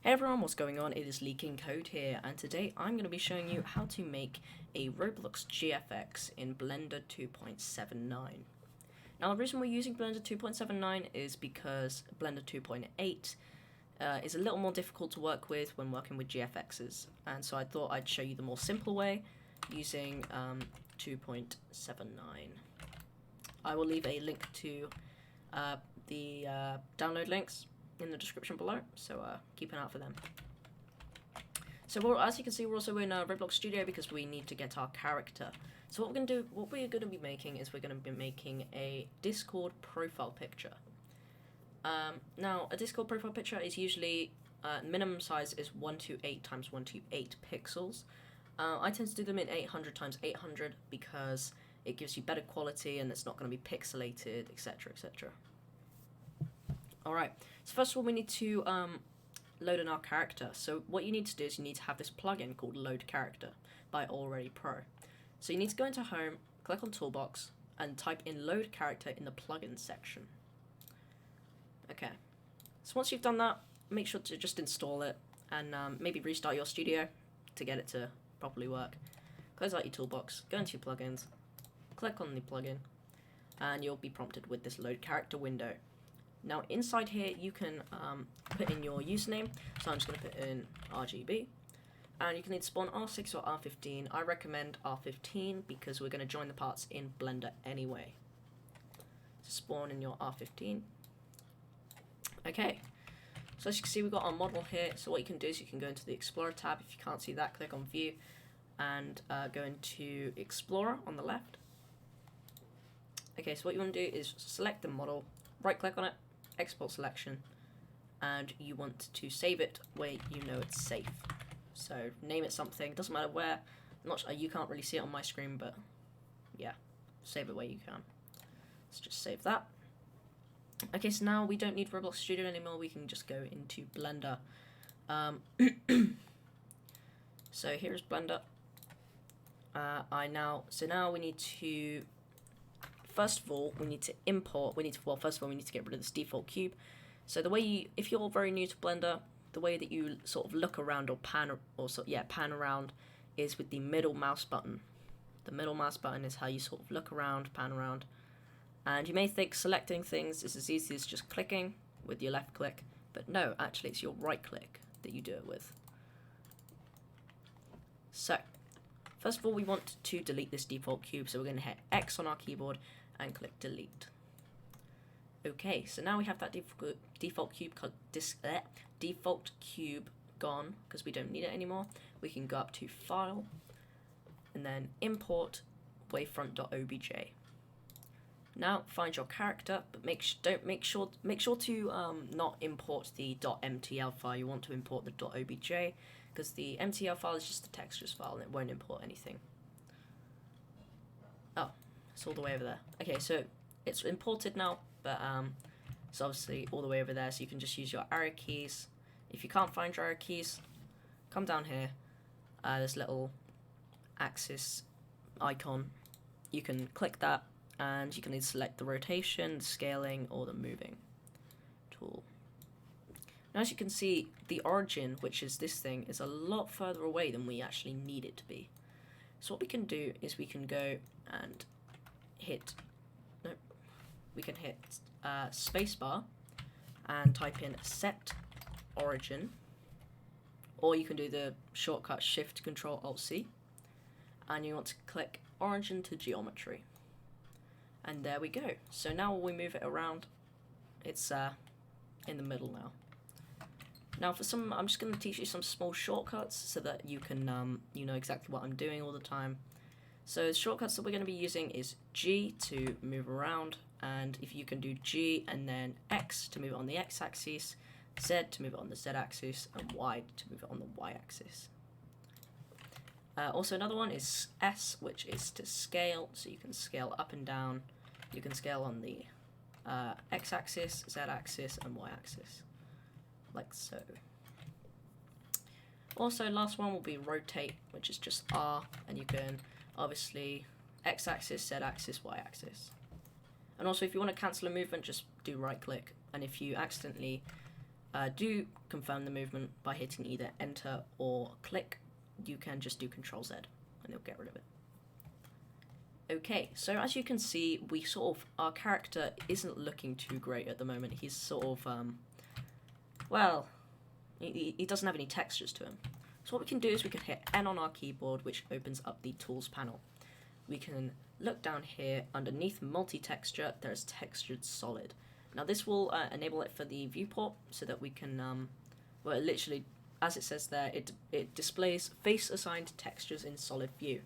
Hey everyone, what's going on? It is LeakingCode here, and today I'm going to be showing you how to make a Roblox GFX in Blender 2.79. Now, the reason we're using Blender 2.79 is because Blender 2.8 is a little more difficult to work with when working with GFXs, and so I thought I'd show you the more simple way using 2.79. I will leave a link to the download links in the description below, so keep an eye out for them. So as you can see, we're also in Roblox Studio because we need to get our character. So what we're going to be making is we're going to be making a Discord profile picture. Now, a Discord profile picture is usually minimum size is 128 times 128 pixels. I tend to do them in 800 times 800 because it gives you better quality and it's not going to be pixelated, etc., etc. Alright, so first of all we need to load in our character. So what you need to do is you need to have this plugin called Load Character by Already Pro. So you need to go into Home, click on Toolbox, and type in Load Character in the Plugins section. Okay, so once you've done that, make sure to just install it and maybe restart your studio to get it to properly work. Close out your Toolbox, go into your plugins, click on the plugin, and you'll be prompted with this Load Character window. Now inside here you can put in your username, so I'm just going to put in RGB, and you can either spawn R6 or R15. I recommend R15 because we're going to join the parts in Blender anyway. So spawn in your R15. Okay, so as you can see we've got our model here, so what you can do is you can go into the Explorer tab. If you can't see that, click on View and go into Explorer on the left. Okay, so what you want to do is select the model, right click on it, export selection, and you want to save it where you know it's safe. So name it something, doesn't matter where. I'm not sure, you can't really see it on my screen, but yeah, save it where you can. Let's just save that. Okay, so now we don't need Roblox Studio anymore, we can just go into Blender. So here's Blender. So now we need to, first of all, we need to get rid of this default cube. So the way if you're very new to Blender, the way that you sort of look around or pan around is with the middle mouse button. The middle mouse button is how you sort of look around, pan around. And you may think selecting things is as easy as just clicking with your left click, but no, actually it's your right click that you do it with. So, first of all, we want to delete this default cube, so we're going to hit X on our keyboard and click delete. Okay, so now we have that default cube gone because we don't need it anymore. We can go up to File and then Import Wavefront.obj. Now find your character, but make sure to not import the .mtl file. You want to import the .obj because the mtl file is just a textures file and it won't import anything. Oh, it's all the way over there. Okay, so it's imported now, but it's obviously all the way over there, so you can just use your arrow keys. If you can't find your arrow keys, come down here. This little axis icon. You can click that, and you can either select the rotation, the scaling, or the moving tool. Now, as you can see, the origin, which is this thing, is a lot further away than we actually need it to be. So what we can do is we can go and hit spacebar and type in set origin, or you can do the shortcut Shift Control Alt C, and you want to click origin to geometry, and there we go. So now when we move it around, it's in the middle now. Now I'm just going to teach you some small shortcuts so that you can you know exactly what I'm doing all the time. So the shortcuts that we're going to be using is G to move around, and if you can do G and then X to move it on the X axis, Z to move it on the Z axis, and Y to move it on the Y axis. Also another one is S, which is to scale, so you can scale up and down. You can scale on the X axis, Z axis, and Y axis, like so. Also, last one will be rotate, which is just R, and you can obviously X axis, Z axis, Y axis. And also if you want to cancel a movement, just do right click, and if you accidentally do confirm the movement by hitting either enter or click. You can just do Control Z and it'll get rid of it. Okay, so as you can see, our character isn't looking too great at the moment. He's sort of, well, he doesn't have any textures to him. So what we can do is we can hit N on our keyboard, which opens up the Tools panel. We can look down here underneath Multi-Texture, there's Textured Solid. Now this will enable it for the viewport so that we can, well, literally, as it says there, it displays face-assigned textures in solid view.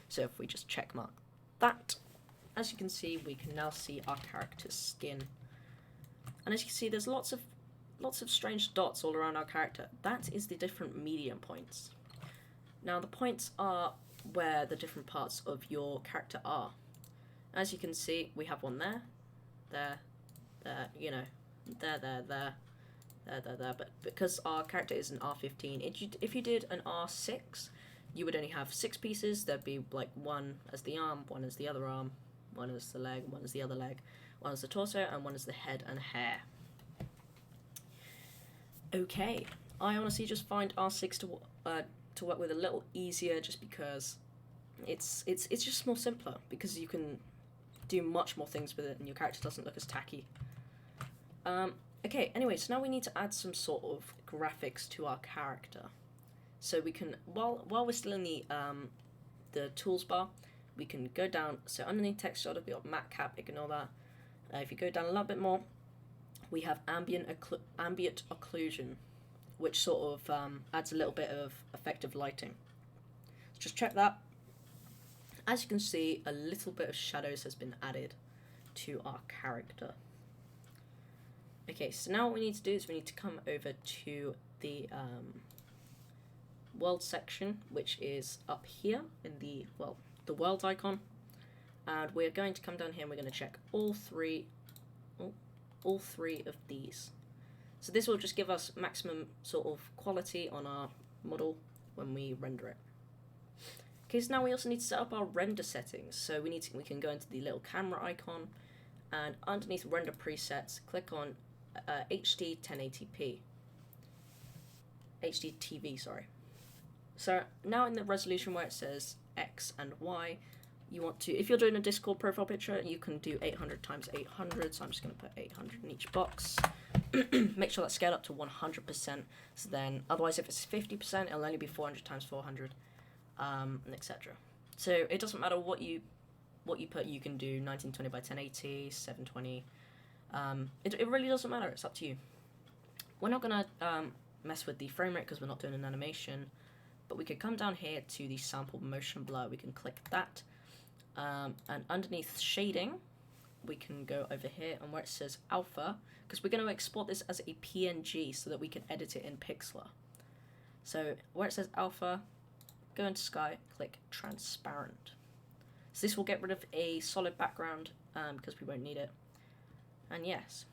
So if we just check mark that, as you can see, we can now see our character's skin. And as you can see, there's lots of strange dots all around our character. That is the different medium points. Now the points are where the different parts of your character are. As you can see, we have one there, you know, there. But because our character is an R15, if you did an R6, you would only have 6 pieces. There'd be like one as the arm, one as the other arm, one as the leg, one as the other leg, one as the torso, and one as the head and hair. Okay, I honestly just find R6 to work with a little easier, just because it's just more simpler, because you can do much more things with it and your character doesn't look as tacky. Okay, anyway, so now we need to add some sort of graphics to our character. So we can, while we're still in the tools bar, we can go down. So underneath text order, we got matte cap. Ignore that. If you go down a little bit more, we have ambient occlusion, which sort of adds a little bit of effective lighting. So just check that. As you can see, a little bit of shadows has been added to our character. Okay, so now what we need to do is we need to come over to the world section, which is up here in the world icon, and we're going to come down here and we're going to check all three of these. So this will just give us maximum sort of quality on our model when we render it. Okay, so now we also need to set up our render settings. So we can go into the little camera icon, and underneath render presets, click on HD 1080p. HD TV, sorry. So now in the resolution where it says X and Y, you want to, if you're doing a Discord profile picture, you can do 800 times 800. So I'm just going to put 800 in each box. Make sure that's scaled up to 100%. So then, otherwise, if it's 50%, it'll only be 400 times 400, and etc. So it doesn't matter what you put. You can do 1920 by 1080, 720. It really doesn't matter. It's up to you. We're not gonna mess with the frame rate because we're not doing an animation, but we could come down here to the sample motion blur. We can click that, and underneath shading, we can go over here and where it says alpha, because we're going to export this as a PNG so that we can edit it in Pixlr. So where it says alpha, go into sky, click transparent. So this will get rid of a solid background because we won't need it. And yes.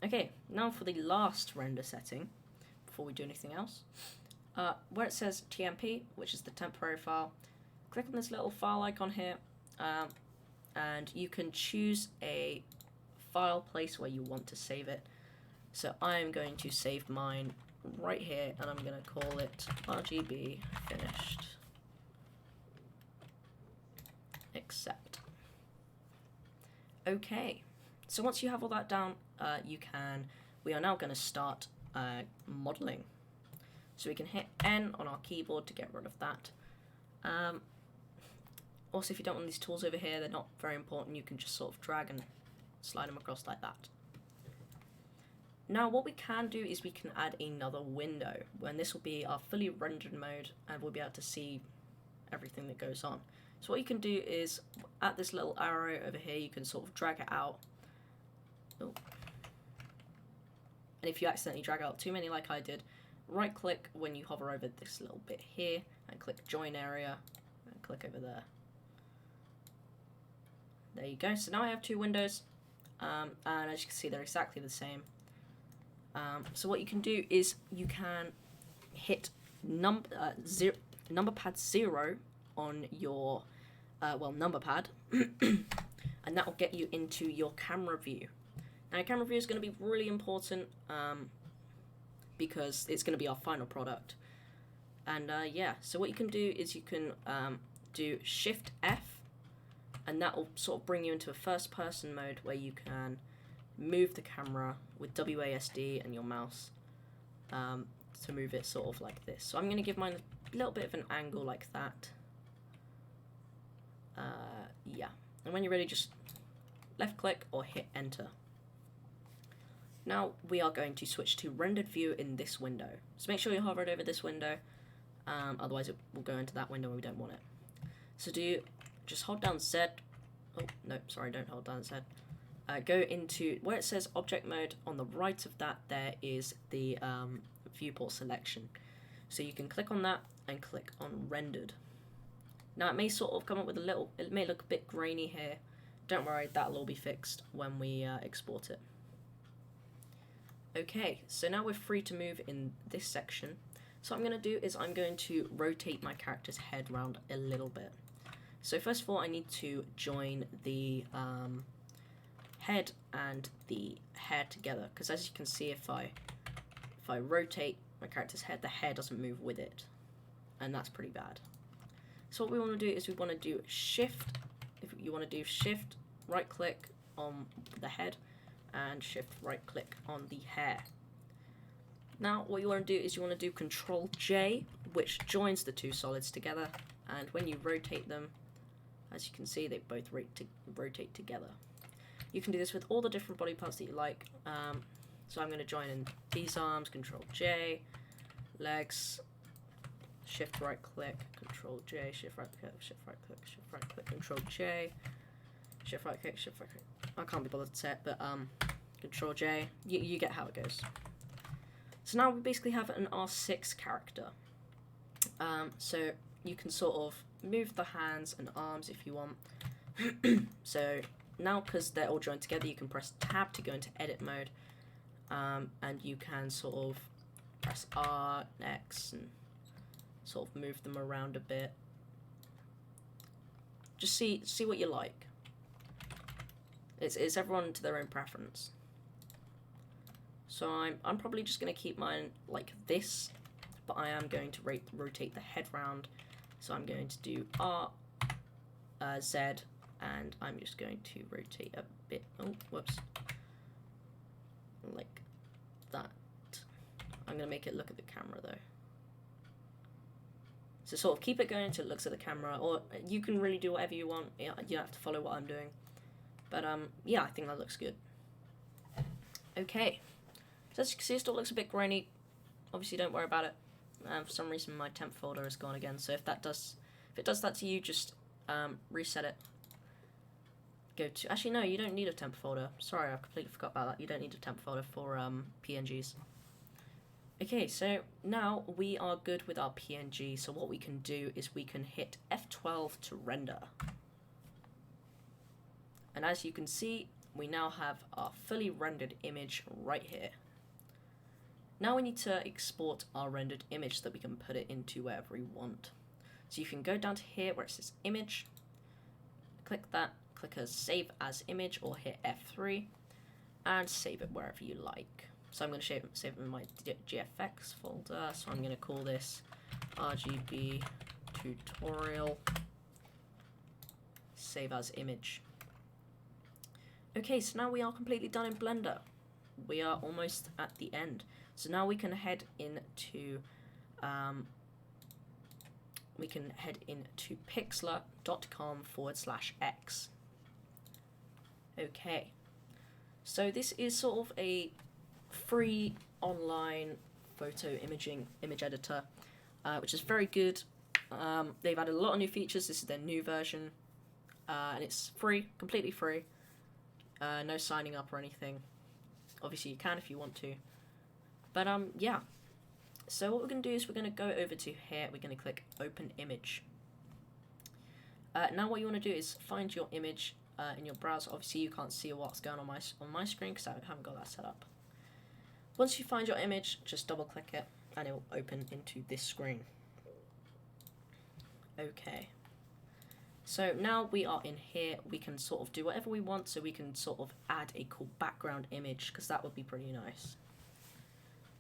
Okay, now for the last render setting, before we do anything else, where it says TMP, which is the temporary file, click on this little file icon here, and you can choose a file place where you want to save it. So I'm going to save mine right here, and I'm going to call it RGB finished. Accept. Okay, so once you have all that down, we are now going to start modeling. So we can hit N on our keyboard to get rid of that. Also, if you don't want these tools over here, they're not very important. You can just sort of drag and slide them across like that. Now, what we can do is we can add another window, when this will be our fully rendered mode, and we'll be able to see everything that goes on. So what you can do is, at this little arrow over here, you can sort of drag it out. Oh. And if you accidentally drag out too many like I did, right click when you hover over this little bit here, and click join area, and click over there. There you go. So now I have two windows, and as you can see, they're exactly the same. So what you can do is you can hit number pad 0 on your number pad, and that will get you into your camera view. Now, camera view is going to be really important because it's going to be our final product. And yeah, so what you can do is you can do Shift F, and that will sort of bring you into a first person mode where you can move the camera with WASD and your mouse to move it sort of like this. So I'm going to give mine a little bit of an angle like that. Yeah, and when you're ready, just left click or hit enter. Now we are going to switch to rendered view in this window. So make sure you hover it over this window, otherwise it will go into that window and we don't want it. So just hold down Z. Oh no, sorry, don't hold down Z. Go into where it says object mode. On the right of that there is the viewport selection. So you can click on that and click on rendered. Now it may sort of come up with it may look a bit grainy here. Don't worry, that'll all be fixed when we export it. Okay, so now we're free to move in this section. So what I'm going to do is I'm going to rotate my character's head around a little bit. So first of all, I need to join the head and the hair together, because as you can see, if I rotate my character's head, the hair doesn't move with it, and that's pretty bad. So what we want to do is we want to do Shift. If you want to do Shift, right click on the head, and Shift right click on the hair. Now what you want to do is you want to do Control J, which joins the two solids together, and when you rotate them, as you can see, they both rotate together. You can do this with all the different body parts that you like. So I'm going to join in these arms, Control J, legs, Shift right click, Control J, Shift right click, Shift right click, Shift right click, Control J, Shift right click, Shift right click. I can't be bothered to say it, but Control J. You get how it goes. So now we basically have an R6 character. So you can sort of move the hands and arms if you want. So now, because they're all joined together, you can press Tab to go into edit mode, and you can sort of press R, X, and sort of move them around a bit. Just see what you like. It's everyone to their own preference. So I'm probably just going to keep mine like this, but I am going to rotate the head round. So I'm going to do R, Z, and I'm just going to rotate a bit. Oh, whoops. Like that. I'm going to make it look at the camera though. So sort of keep it going until it looks at the camera, or you can really do whatever you want. You don't have to follow what I'm doing. But yeah, I think that looks good. Okay. So as you can see, it still looks a bit grainy. Obviously, don't worry about it. For some reason, my temp folder is gone again. So if it does that to you, just reset it. Actually, no, you don't need a temp folder. Sorry, I completely forgot about that. You don't need a temp folder for PNGs. Okay, so now we are good with our PNG. So what we can do is we can hit F12 to render. And as you can see, we now have our fully rendered image right here. Now we need to export our rendered image so that we can put it into wherever we want. So you can go down to here where it says image, click that, click as save as image, or hit F3 and save it wherever you like. So I'm going to save it in my GFX folder. So I'm going to call this RGB tutorial save as image. Okay, so now we are completely done in Blender. We are almost at the end. So now we can head into pixlr.com/x. Okay, so this is sort of a free online photo image editor, which is very good. They've added a lot of new features. This is their new version, and it's free, completely free. No signing up or anything. Obviously you can if you want to. But yeah. So what we're going to do is we're going to go over to here. We're going to click Open Image. Now what you want to do is find your image in your browser. Obviously you can't see what's going on my screen because I haven't got that set up. Once you find your image, just double click it and it will open into this screen. Okay. So now we are in here, we can sort of do whatever we want, so we can sort of add a cool background image, because that would be pretty nice.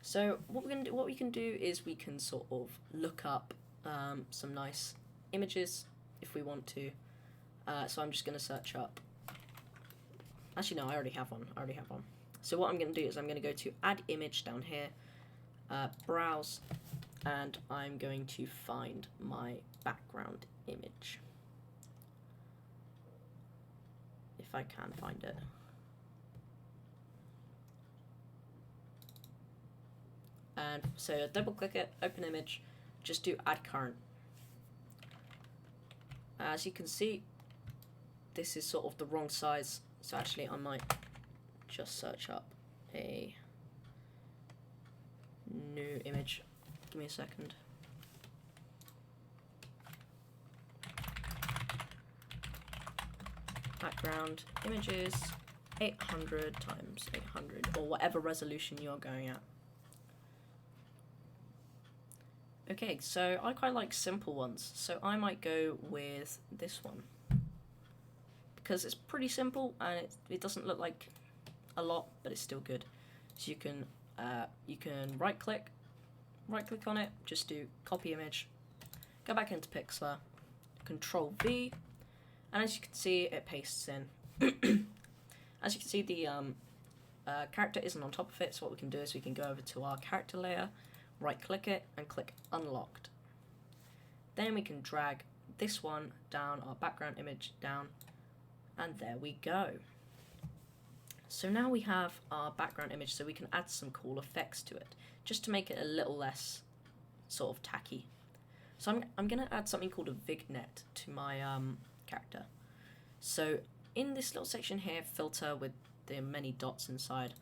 So what we can do is we can sort of look up some nice images if we want to. So I'm just going to search up. Actually, no, I already have one. So what I'm going to do is I'm going to go to Add Image down here, Browse, and I'm going to find my background image. If I can find it. And so double click it, open image, just do Add Current. As you can see, this is sort of the wrong size, so actually I might just search up a new image. Give me a second. Background images 800 times 800, or whatever resolution you're going at. Okay, so I quite like simple ones, so I might go with this one because it's pretty simple and it doesn't look like a lot, but it's still good. So you can right click on it, just do copy image, go back into Pixlr, Control V, and as you can see, it pastes in. As you can see, the character isn't on top of it, so what we can do is we can go over to our character layer, right click it and click unlocked. Then we can drag this one down, our background image down, and there we go. So now we have our background image, so we can add some cool effects to it, just to make it a little less sort of tacky. So I'm gonna add something called a Vignette to my character. So in this little section here, filter with the many dots inside,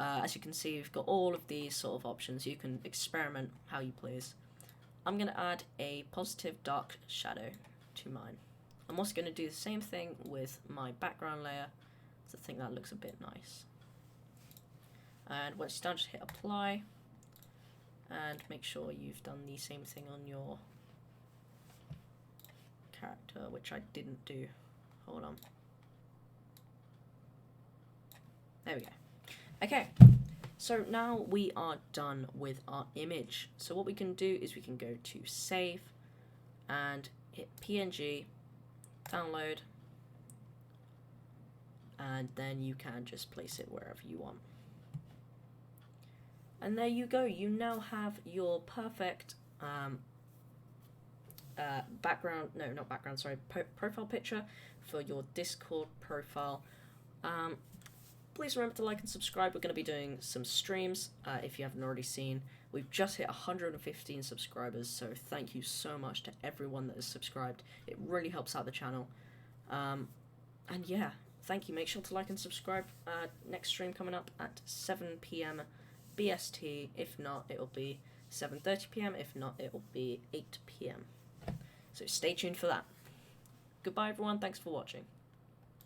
as you can see, we've got all of these sort of options. You can experiment how you please. I'm going to add a positive dark shadow to mine. I'm also going to do the same thing with my background layer, so I think that looks a bit nice. And once you're done, just hit apply, and make sure you've done the same thing on your character, which I didn't do. Hold on. There we go. Okay, so now we are done with our image. So what we can do is we can go to save and hit PNG, download, and then you can just place it wherever you want. And there you go, you now have your perfect profile picture for your Discord profile. Please remember to like and subscribe. We're going to be doing some streams, if you haven't already seen. We've just hit 115 subscribers, so thank you so much to everyone that is subscribed. It really helps out the channel. And yeah, thank you. Make sure to like and subscribe. Next stream coming up at 7 PM BST. If not, it'll be 7:30 PM. If not, it'll be 8 PM. So stay tuned for that. Goodbye, everyone. Thanks for watching.